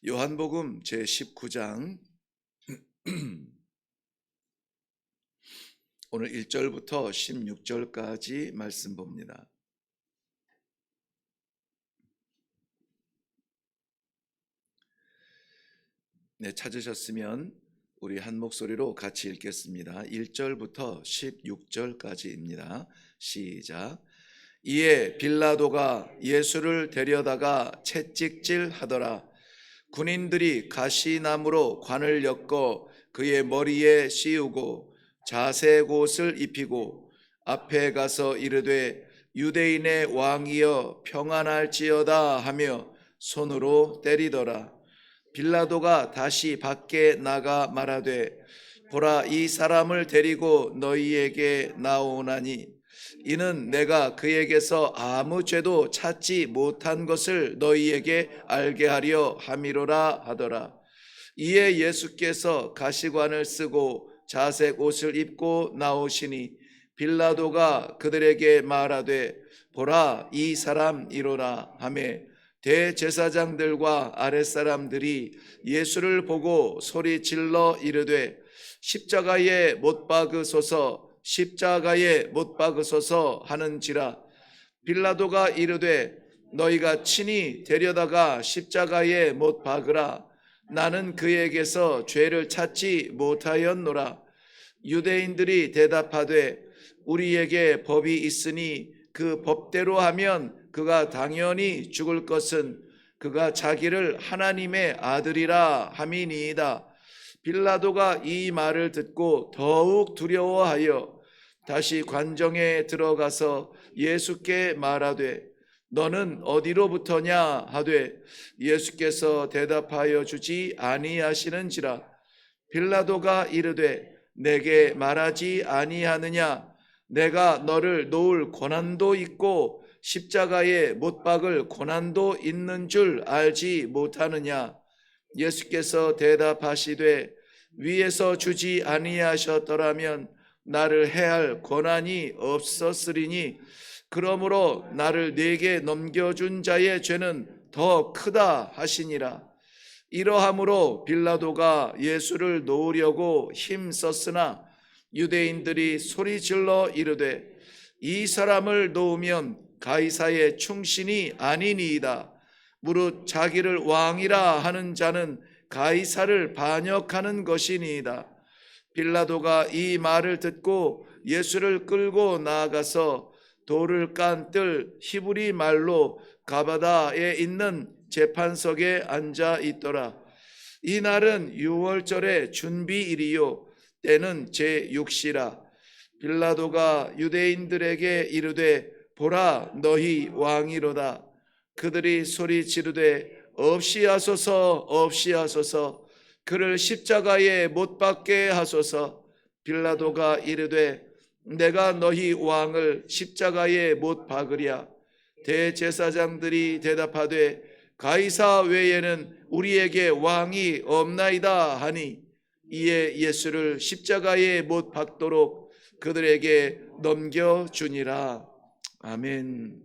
요한복음 제19장 오늘 1절부터 16절까지 말씀 봅니다. 네, 찾으셨으면 우리 한 목소리로 같이 읽겠습니다. 1절부터 16절까지입니다. 시작. 이에 빌라도가 예수를 데려다가 채찍질 하더라. 군인들이 가시나무로 관을 엮어 그의 머리에 씌우고 자색 옷을 입히고 앞에 가서 이르되 유대인의 왕이여 평안할지어다 하며 손으로 때리더라. 빌라도가 다시 밖에 나가 말하되 보라, 이 사람을 데리고 너희에게 나오나니 이는 내가 그에게서 아무 죄도 찾지 못한 것을 너희에게 알게 하려 함이로라 하더라. 이에 예수께서 가시관을 쓰고 자색 옷을 입고 나오시니 빌라도가 그들에게 말하되 보라, 이 사람이로라 하매 대제사장들과 아랫사람들이 예수를 보고 소리질러 이르되 십자가에 못 박으소서, 십자가에 못 박으소서 하는지라. 빌라도가 이르되 너희가 친히 데려다가 십자가에 못 박으라. 나는 그에게서 죄를 찾지 못하였노라. 유대인들이 대답하되 우리에게 법이 있으니 그 법대로 하면 그가 당연히 죽을 것은 그가 자기를 하나님의 아들이라 함이니이다. 빌라도가 이 말을 듣고 더욱 두려워하여 다시 관정에 들어가서 예수께 말하되 너는 어디로부터냐 하되 예수께서 대답하여 주지 아니하시는지라. 빌라도가 이르되 내게 말하지 아니하느냐? 내가 너를 놓을 고난도 있고 십자가에 못 박을 고난도 있는 줄 알지 못하느냐? 예수께서 대답하시되 위에서 주지 아니하셨더라면 나를 해할 권한이 없었으리니 그러므로 나를 네게 넘겨준 자의 죄는 더 크다 하시니라. 이러함으로 빌라도가 예수를 놓으려고 힘썼으나 유대인들이 소리질러 이르되 이 사람을 놓으면 가이사의 충신이 아니니이다. 무릇 자기를 왕이라 하는 자는 가이사를 반역하는 것이니이다. 빌라도가 이 말을 듣고 예수를 끌고 나아가서 돌을 깐 뜰 히브리 말로 가바다에 있는 재판석에 앉아 있더라. 이 날은 유월절의 준비일이요 때는 제6시라. 빌라도가 유대인들에게 이르되 보라, 너희 왕이로다. 그들이 소리 지르되 없이 하소서, 없이 하소서, 그를 십자가에 못 박게 하소서. 빌라도가 이르되 내가 너희 왕을 십자가에 못 박으랴. 대제사장들이 대답하되 가이사 외에는 우리에게 왕이 없나이다 하니 이에 예수를 십자가에 못 박도록 그들에게 넘겨주니라. 아멘.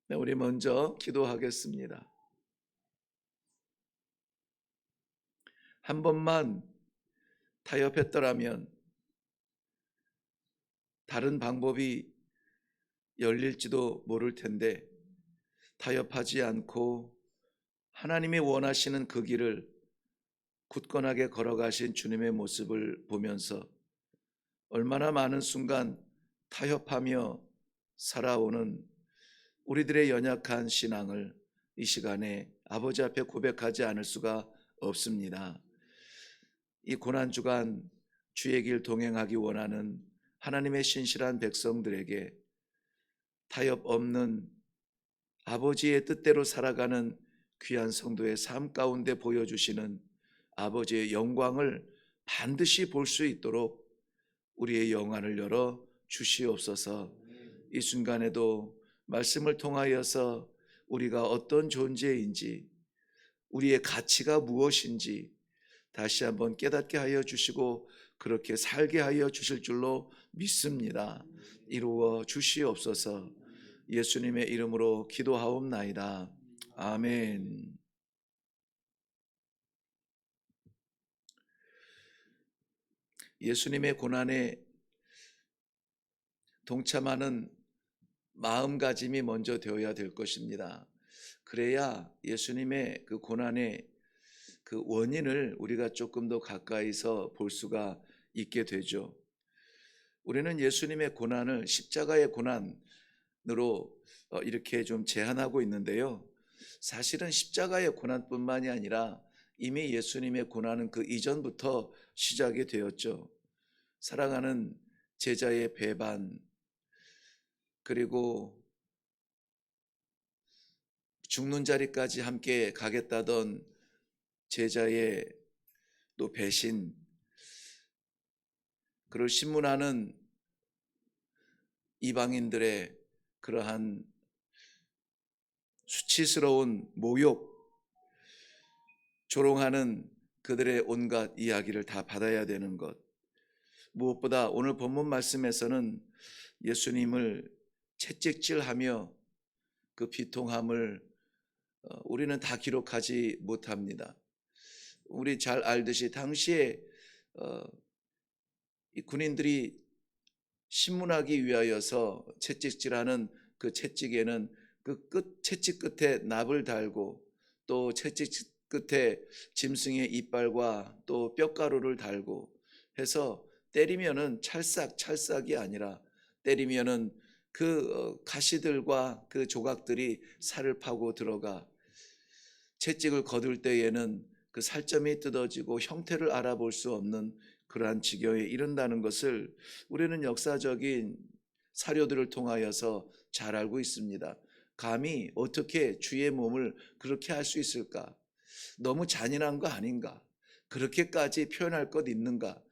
네, 우리 먼저 기도하겠습니다. 한 번만 타협했더라면 다른 방법이 열릴지도 모를 텐데 타협하지 않고 하나님이 원하시는 그 길을 굳건하게 걸어가신 주님의 모습을 보면서 얼마나 많은 순간 타협하며 살아오는 우리들의 연약한 신앙을 이 시간에 아버지 앞에 고백하지 않을 수가 없습니다. 이 고난주간 주의 길 동행하기 원하는 하나님의 신실한 백성들에게 타협 없는 아버지의 뜻대로 살아가는 귀한 성도의 삶 가운데 보여주시는 아버지의 영광을 반드시 볼 수 있도록 우리의 영안을 열어 주시옵소서. 이 순간에도 말씀을 통하여서 우리가 어떤 존재인지, 우리의 가치가 무엇인지 다시 한번 깨닫게 하여 주시고 그렇게 살게 하여 주실 줄로 믿습니다. 이루어 주시옵소서. 예수님의 이름으로 기도하옵나이다. 아멘. 예수님의 고난에 동참하는 마음가짐이 먼저 되어야 될 것입니다. 그래야 예수님의 그 고난의 그 원인을 우리가 조금 더 가까이서 볼 수가 있게 되죠. 우리는 예수님의 고난을 십자가의 고난으로 이렇게 좀 제한하고 있는데요. 사실은 십자가의 고난뿐만이 아니라 이미 예수님의 고난은 그 이전부터 시작이 되었죠. 사랑하는 제자의 배반, 그리고 죽는 자리까지 함께 가겠다던 제자의 또 배신, 그를 신문하는 이방인들의 그러한 수치스러운 모욕, 조롱하는 그들의 온갖 이야기를 다 받아야 되는 것. 무엇보다 오늘 본문 말씀에서는 예수님을 채찍질하며 그 비통함을 우리는 다 기록하지 못합니다. 우리 잘 알듯이 당시에 이 군인들이 신문하기 위하여서 채찍질하는 그 채찍에는 그 채찍 끝에 납을 달고 또 채찍 끝에 짐승의 이빨과 또 뼈가루를 달고 해서 때리면은 찰싹이 아니라 때리면은 그 가시들과 그 조각들이 살을 파고 들어가 채찍을 거둘 때에는 그 살점이 뜯어지고 형태를 알아볼 수 없는 그러한 지경에 이른다는 것을 우리는 역사적인 사료들을 통하여서 잘 알고 있습니다. 감히 어떻게 주의 몸을 그렇게 할 수 있을까? 너무 잔인한 거 아닌가? 그렇게까지 표현할 것 있는가?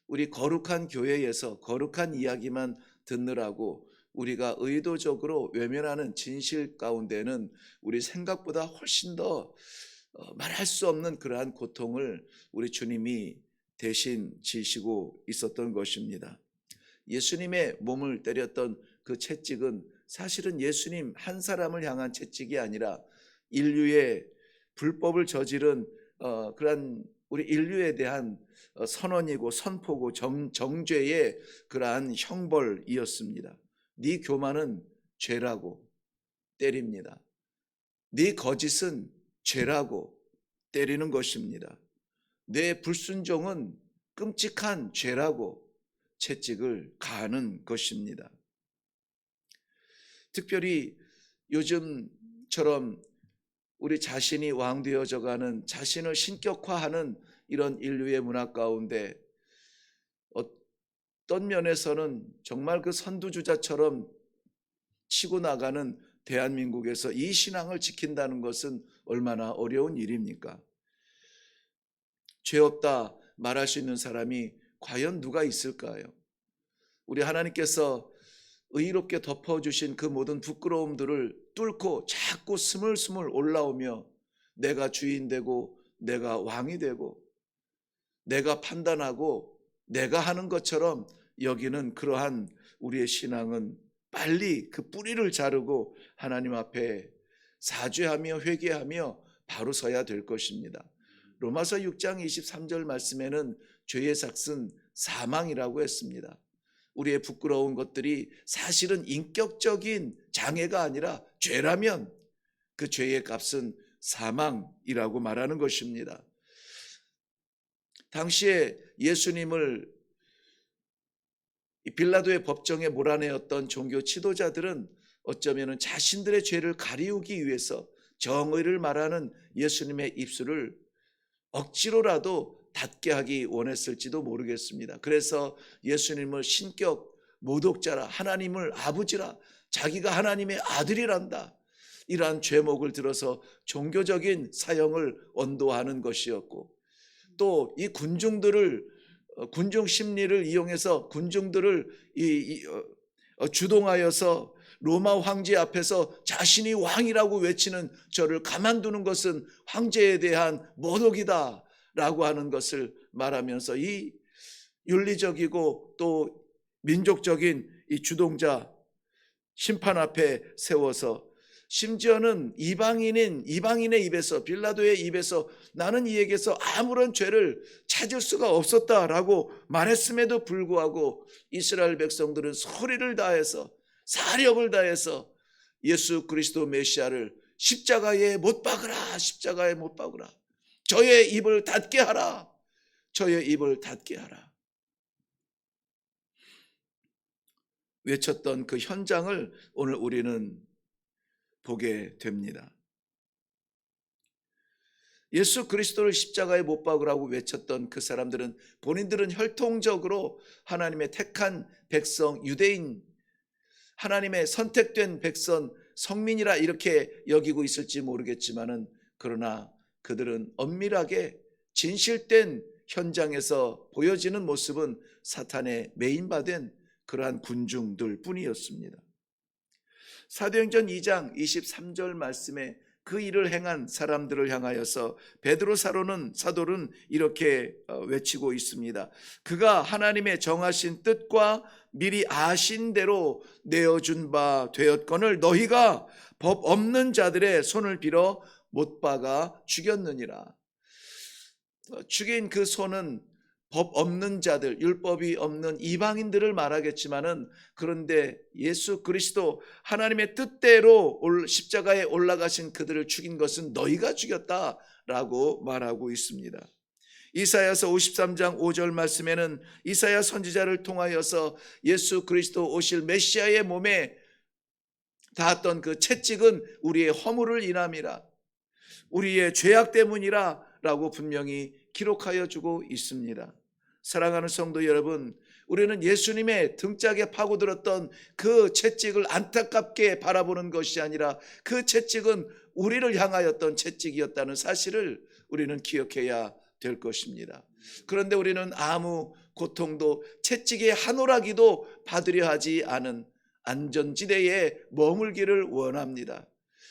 우리 거룩한 교회에서 거룩한 이야기만 듣느라고 우리가 의도적으로 외면하는 진실 가운데는 우리 생각보다 훨씬 더 말할 수 없는 그러한 고통을 우리 주님이 대신 지시고 있었던 것입니다. 예수님의 몸을 때렸던 그 채찍은 사실은 예수님 한 사람을 향한 채찍이 아니라 인류의 불법을 저지른 그러한 우리 인류에 대한 선언이고 선포고 정죄의 그러한 형벌이었습니다. 네 교만은 죄라고 때립니다. 네 거짓은 죄라고 때리는 것입니다. 내 불순종은 끔찍한 죄라고 채찍을 가하는 것입니다. 특별히 요즘처럼 우리 자신이 왕되어져가는 자신을 신격화하는 이런 인류의 문화 가운데 어떤 면에서는 정말 그 선두주자처럼 치고 나가는 대한민국에서 이 신앙을 지킨다는 것은 얼마나 어려운 일입니까? 죄 없다 말할 수 있는 사람이 과연 누가 있을까요? 우리 하나님께서 의롭게 덮어주신 그 모든 부끄러움들을 뚫고 자꾸 스물스물 올라오며 내가 주인 되고 내가 왕이 되고 내가 판단하고 내가 하는 것처럼 여기는 그러한 우리의 신앙은 빨리 그 뿌리를 자르고 하나님 앞에 사죄하며 회개하며 바로 서야 될 것입니다. 로마서 6장 23절 말씀에는 죄의 삭은 사망이라고 했습니다. 우리의 부끄러운 것들이 사실은 인격적인 장애가 아니라 죄라면 그 죄의 값은 사망이라고 말하는 것입니다. 당시에 예수님을 빌라도의 법정에 몰아내었던 종교 지도자들은 어쩌면 자신들의 죄를 가리우기 위해서 정의를 말하는 예수님의 입술을 억지로라도 닫게 하기 원했을지도 모르겠습니다. 그래서 예수님을 신격 모독자라, 하나님을 아버지라, 자기가 하나님의 아들이란다, 이러한 죄목을 들어서 종교적인 사형을 언도하는 것이었고, 또 이 군중 심리를 이용해서 군중들을 주동하여서 로마 황제 앞에서 자신이 왕이라고 외치는 저를 가만두는 것은 황제에 대한 모독이다 라고 하는 것을 말하면서 이 윤리적이고 또 민족적인 이 주동자 심판 앞에 세워서 심지어는 이방인의 입에서, 빌라도의 입에서 나는 이에게서 아무런 죄를 찾을 수가 없었다라고 말했음에도 불구하고 이스라엘 백성들은 소리를 다해서, 사력을 다해서 예수 그리스도 메시아를 십자가에 못 박으라, 십자가에 못 박으라, 저의 입을 닫게 하라, 저의 입을 닫게 하라 외쳤던 그 현장을 오늘 우리는 보게 됩니다. 예수 그리스도를 십자가에 못 박으라고 외쳤던 그 사람들은 본인들은 혈통적으로 하나님의 택한 백성, 유대인, 하나님의 선택된 백성, 성민이라 이렇게 여기고 있을지 모르겠지만은, 그러나 그들은 엄밀하게 진실된 현장에서 보여지는 모습은 사탄에 매인받은 그러한 군중들 뿐이었습니다. 사도행전 2장 23절 말씀에 그 일을 행한 사람들을 향하여서 베드로 사도는 이렇게 외치고 있습니다. 그가 하나님의 정하신 뜻과 미리 아신 대로 내어준 바 되었거늘 너희가 법 없는 자들의 손을 빌어 못 박아 죽였느니라. 죽인 그 손은 법 없는 자들, 율법이 없는 이방인들을 말하겠지만은, 그런데 예수 그리스도 하나님의 뜻대로 십자가에 올라가신 그들을 죽인 것은 너희가 죽였다라고 말하고 있습니다. 이사야서 53장 5절 말씀에는 이사야 선지자를 통하여서 예수 그리스도 오실 메시아의 몸에 닿았던 그 채찍은 우리의 허물을 인함이라, 우리의 죄악 때문이라 라고 분명히 기록하여 주고 있습니다. 사랑하는 성도 여러분, 우리는 예수님의 등짝에 파고들었던 그 채찍을 안타깝게 바라보는 것이 아니라 그 채찍은 우리를 향하였던 채찍이었다는 사실을 우리는 기억해야 될 것입니다. 그런데 우리는 아무 고통도, 채찍의 한 오라기도 받으려 하지 않은 안전지대에 머물기를 원합니다.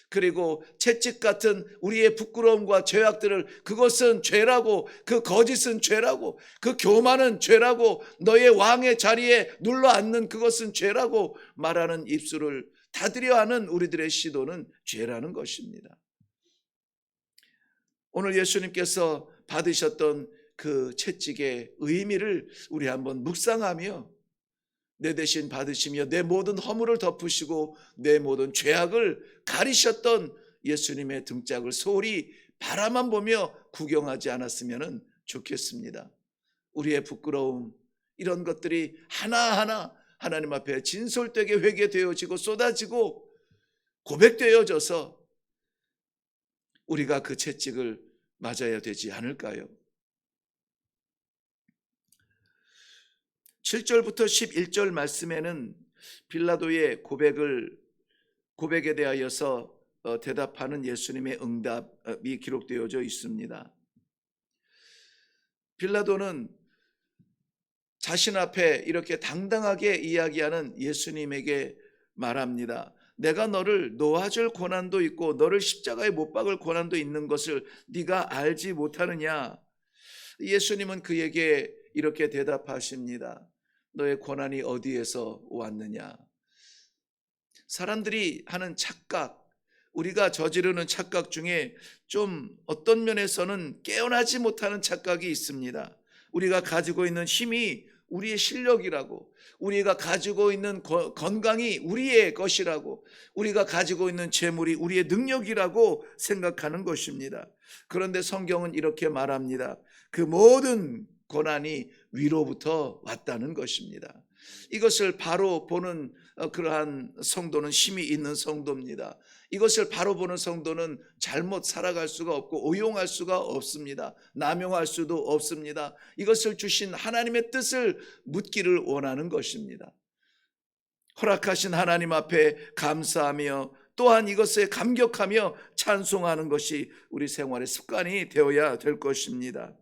그리고 채찍 같은 우리의 부끄러움과 죄악들을, 그것은 죄라고, 그 거짓은 죄라고, 그 교만은 죄라고, 너의 왕의 자리에 눌러 앉는 그것은 죄라고 말하는 입술을 닫으려 하는 우리들의 시도는 죄라는 것입니다. 오늘 예수님께서 받으셨던 그 채찍의 의미를 우리 한번 묵상하며, 내 대신 받으시며 내 모든 허물을 덮으시고 내 모든 죄악을 가리셨던 예수님의 등짝을 소홀히 바라만 보며 구경하지 않았으면 좋겠습니다. 우리의 부끄러움, 이런 것들이 하나하나 하나님 앞에 진솔되게 회개되어지고 쏟아지고 고백되어져서 우리가 그 채찍을 맞아야 되지 않을까요? 7절부터 11절 말씀에는 빌라도의 고백에 대하여서 대답하는 예수님의 응답이 기록되어져 있습니다. 빌라도는 자신 앞에 이렇게 당당하게 이야기하는 예수님에게 말합니다. 내가 너를 놓아줄 고난도 있고 너를 십자가에 못 박을 고난도 있는 것을 네가 알지 못하느냐? 예수님은 그에게 이렇게 대답하십니다. 너의 고난이 어디에서 왔느냐? 사람들이 하는 착각, 우리가 저지르는 착각 중에 좀 어떤 면에서는 깨어나지 못하는 착각이 있습니다. 우리가 가지고 있는 힘이 우리의 실력이라고, 우리가 가지고 있는 건강이 우리의 것이라고, 우리가 가지고 있는 재물이 우리의 능력이라고 생각하는 것입니다. 그런데 성경은 이렇게 말합니다. 그 모든 고난이 위로부터 왔다는 것입니다. 이것을 바로 보는 그러한 성도는 힘이 있는 성도입니다. 이것을 바로 보는 성도는 잘못 살아갈 수가 없고 오용할 수가 없습니다. 남용할 수도 없습니다. 이것을 주신 하나님의 뜻을 묻기를 원하는 것입니다. 허락하신 하나님 앞에 감사하며 또한 이것에 감격하며 찬송하는 것이 우리 생활의 습관이 되어야 될 것입니다.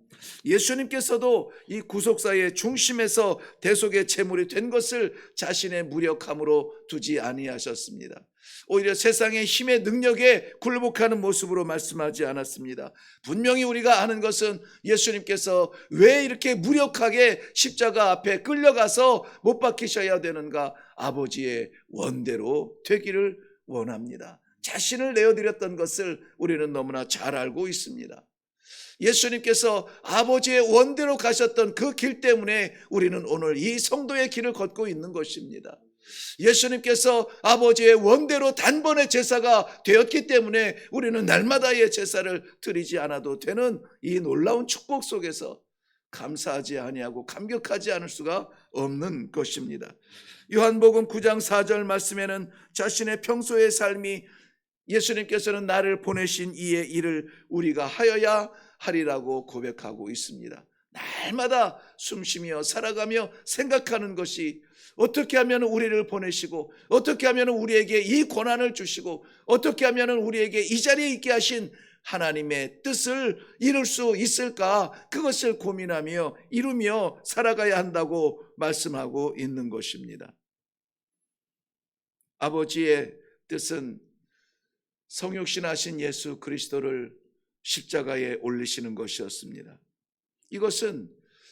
예수님께서도 이 구속사의 중심에서 대속의 제물이 된 것을 자신의 무력함으로 두지 아니하셨습니다. 오히려 세상의 힘의 능력에 굴복하는 모습으로 말씀하지 않았습니다. 분명히 우리가 아는 것은 예수님께서 왜 이렇게 무력하게 십자가 앞에 끌려가서 못 박히셔야 되는가? 아버지의 원대로 되기를 원합니다. 자신을 내어드렸던 것을 우리는 너무나 잘 알고 있습니다. 예수님께서 아버지의 원대로 가셨던 그 길 때문에 우리는 오늘 이 성도의 길을 걷고 있는 것입니다. 예수님께서 아버지의 원대로 단번에 제사가 되었기 때문에 우리는 날마다의 제사를 드리지 않아도 되는 이 놀라운 축복 속에서 감사하지 아니하고 감격하지 않을 수가 없는 것입니다. 요한복음 9장 4절 말씀에는 자신의 평소의 삶이 예수님께서는 나를 보내신 이의 일을 우리가 하여야 하리라고 고백하고 있습니다. 날마다 숨쉬며 살아가며 생각하는 것이 어떻게 하면 우리를 보내시고 어떻게 하면 우리에게 이 권한을 주시고 어떻게 하면 우리에게 이 자리에 있게 하신 하나님의 뜻을 이룰 수 있을까, 그것을 고민하며 이루며 살아가야 한다고 말씀하고 있는 것입니다. 아버지의 뜻은 성육신하신 예수 그리스도를 십자가에 올리시는 것이었습니다. 이것은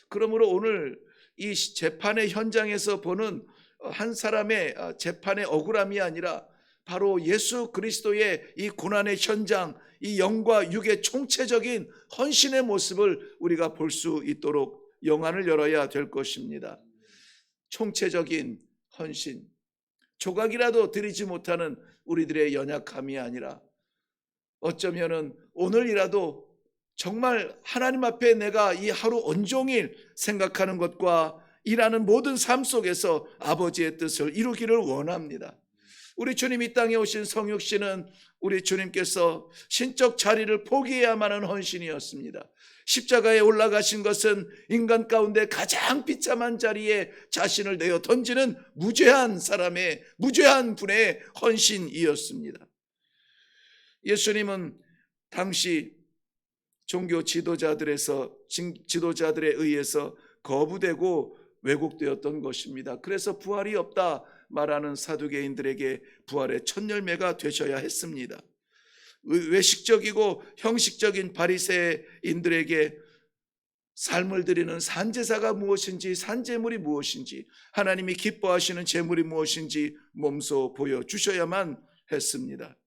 그러므로 오늘 이 재판의 현장에서 보는 한 사람의 재판의 억울함이 아니라 바로 예수 그리스도의 이 고난의 현장, 이 영과 육의 총체적인 헌신의 모습을 우리가 볼 수 있도록 영안을 열어야 될 것입니다. 총체적인 헌신, 조각이라도 드리지 못하는 우리들의 연약함이 아니라 어쩌면은 오늘이라도 정말 하나님 앞에 내가 이 하루 온종일 생각하는 것과 일하는 모든 삶 속에서 아버지의 뜻을 이루기를 원합니다. 우리 주님 이 땅에 오신 성육신은 우리 주님께서 신적 자리를 포기해야만 하는 헌신이었습니다. 십자가에 올라가신 것은 인간 가운데 가장 비참한 자리에 자신을 내어 던지는 무죄한 사람의, 무죄한 분의 헌신이었습니다. 예수님은 당시 종교 지도자들에 의해서 거부되고 왜곡되었던 것입니다. 그래서 부활이 없다 말하는 사두개인들에게 부활의 첫 열매가 되셔야 했습니다. 외식적이고 형식적인 바리새인들에게 삶을 드리는 산제사가 무엇인지, 산제물이 무엇인지, 하나님이 기뻐하시는 제물이 무엇인지 몸소 보여주셔야만 했습니다.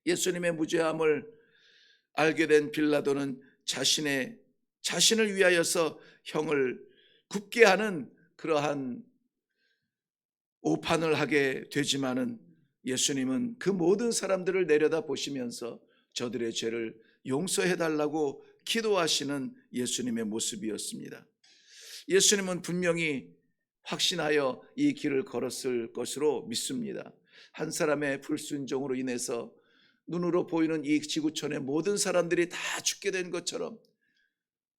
예수님의 무죄함을 알게 된 빌라도는 자신을 위하여서 형을 굽게 하는 그러한 오판을 하게 되지만은 예수님은 그 모든 사람들을 내려다 보시면서 저들의 죄를 용서해 달라고 기도하시는 예수님의 모습이었습니다. 예수님은 분명히 확신하여 이 길을 걸었을 것으로 믿습니다. 한 사람의 불순종으로 인해서 눈으로 보이는 이 지구촌의 모든 사람들이 다 죽게 된 것처럼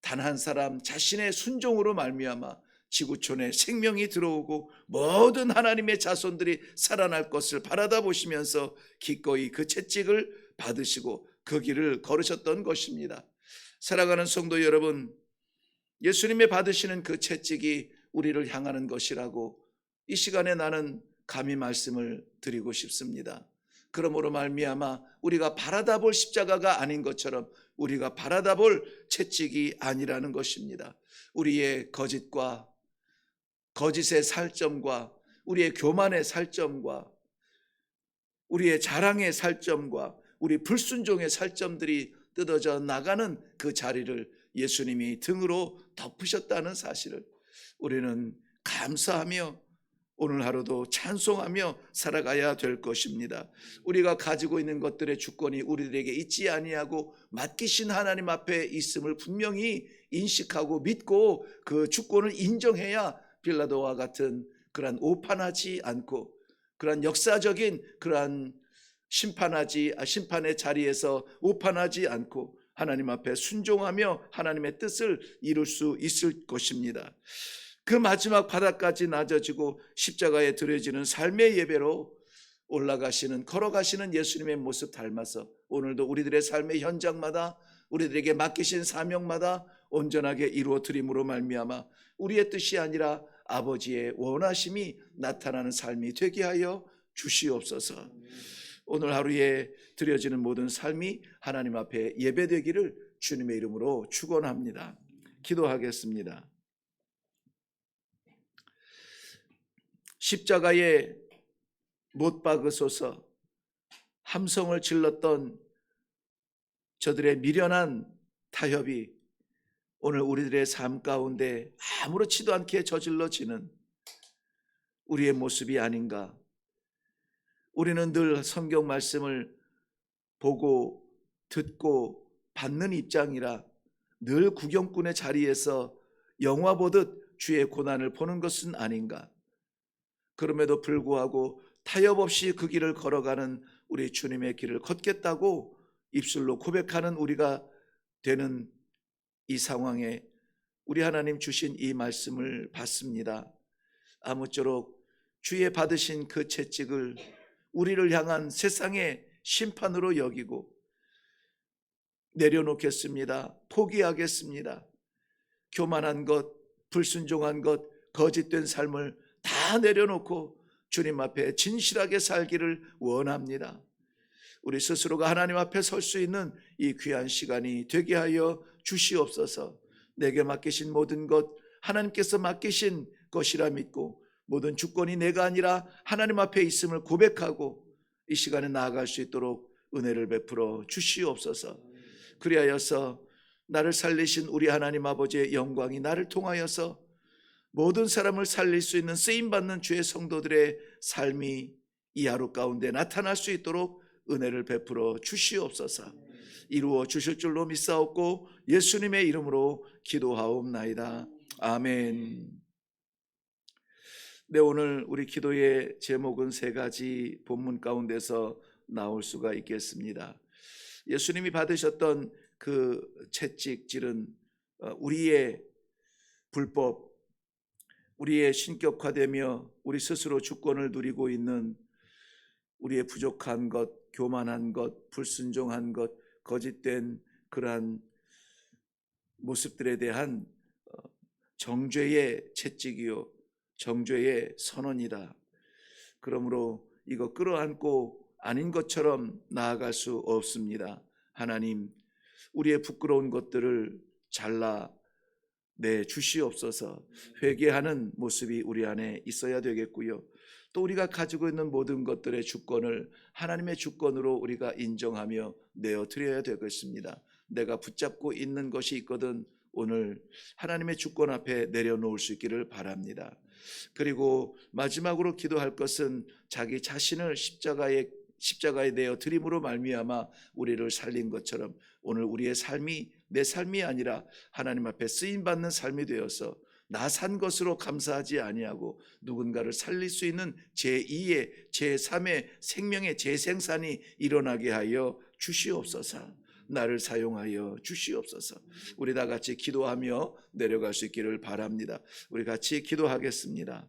단 한 사람 자신의 순종으로 말미암아 지구촌에 생명이 들어오고 모든 하나님의 자손들이 살아날 것을 바라다 보시면서 기꺼이 그 채찍을 받으시고 그 길을 걸으셨던 것입니다. 사랑하는 성도 여러분, 예수님의 받으시는 그 채찍이 우리를 향하는 것이라고 이 시간에 나는 감히 말씀을 드리고 싶습니다. 그러므로 말미암아 우리가 바라다 볼 십자가가 아닌 것처럼 우리가 바라다 볼 채찍이 아니라는 것입니다. 우리의 거짓과 거짓의 살점과 우리의 교만의 살점과 우리의 자랑의 살점과 우리 불순종의 살점들이 뜯어져 나가는 그 자리를 예수님이 등으로 덮으셨다는 사실을 우리는 감사하며 오늘 하루도 찬송하며 살아가야 될 것입니다. 우리가 가지고 있는 것들의 주권이 우리들에게 있지 아니하고 맡기신 하나님 앞에 있음을 분명히 인식하고 믿고 그 주권을 인정해야 빌라도와 같은 그러한 오판하지 않고 그러한 역사적인 그러한 심판의 자리에서 오판하지 않고 하나님 앞에 순종하며 하나님의 뜻을 이룰 수 있을 것입니다. 그 마지막 바닥까지 낮아지고 십자가에 드려지는 삶의 예배로 올라가시는, 걸어가시는 예수님의 모습 닮아서 오늘도 우리들의 삶의 현장마다 우리들에게 맡기신 사명마다 온전하게 이루어 드림으로 말미암아 우리의 뜻이 아니라 아버지의 원하심이 나타나는 삶이 되게 하여 주시옵소서. 오늘 하루에 드려지는 모든 삶이 하나님 앞에 예배되기를 주님의 이름으로 축원합니다. 기도하겠습니다. 십자가에 못 박으소서. 함성을 질렀던 저들의 미련한 타협이 오늘 우리들의 삶 가운데 아무렇지도 않게 저질러지는 우리의 모습이 아닌가. 우리는 늘 성경 말씀을 보고 듣고 받는 입장이라 늘 구경꾼의 자리에서 영화 보듯 주의 고난을 보는 것은 아닌가. 그럼에도 불구하고 타협 없이 그 길을 걸어가는 우리 주님의 길을 걷겠다고 입술로 고백하는 우리가 되는 이 상황에 우리 하나님 주신 이 말씀을 받습니다. 아무쪼록 주의 받으신 그 채찍을 우리를 향한 세상의 심판으로 여기고 내려놓겠습니다. 포기하겠습니다. 교만한 것, 불순종한 것, 거짓된 삶을 다 내려놓고 주님 앞에 진실하게 살기를 원합니다. 우리 스스로가 하나님 앞에 설 수 있는 이 귀한 시간이 되게 하여 주시옵소서. 내게 맡기신 모든 것 하나님께서 맡기신 것이라 믿고 모든 주권이 내가 아니라 하나님 앞에 있음을 고백하고 이 시간에 나아갈 수 있도록 은혜를 베풀어 주시옵소서. 그리하여서 나를 살리신 우리 하나님 아버지의 영광이 나를 통하여서 모든 사람을 살릴 수 있는 쓰임받는 주의 성도들의 삶이 이 하루 가운데 나타날 수 있도록 은혜를 베풀어 주시옵소서. 이루어 주실 줄로 믿사옵고 예수님의 이름으로 기도하옵나이다. 아멘. 네, 오늘 우리 기도의 제목은 세 가지 본문 가운데서 나올 수가 있겠습니다. 예수님이 받으셨던 그 채찍질은 우리의 불법, 우리의 신격화되며 우리 스스로 주권을 누리고 있는 우리의 부족한 것, 교만한 것, 불순종한 것, 거짓된 그러한 모습들에 대한 정죄의 채찍이요 정죄의 선언이다. 그러므로 이거 끌어안고 아닌 것처럼 나아갈 수 없습니다. 하나님, 우리의 부끄러운 것들을 잘라내 주시옵소서. 회개하는 모습이 우리 안에 있어야 되겠고요. 또 우리가 가지고 있는 모든 것들의 주권을 하나님의 주권으로 우리가 인정하며 내어드려야 되겠습니다. 내가 붙잡고 있는 것이 있거든 오늘 하나님의 주권 앞에 내려놓을 수 있기를 바랍니다. 그리고 마지막으로 기도할 것은 자기 자신을 십자가에 내어 드림으로 말미암아 우리를 살린 것처럼 오늘 우리의 삶이 내 삶이 아니라 하나님 앞에 쓰임받는 삶이 되어서 나 산 것으로 감사하지 아니하고 누군가를 살릴 수 있는 제2의 제3의 생명의 재생산이 일어나게 하여 주시옵소서. 나를 사용하여 주시옵소서. 우리 다 같이 기도하며 내려갈 수 있기를 바랍니다. 우리 같이 기도하겠습니다.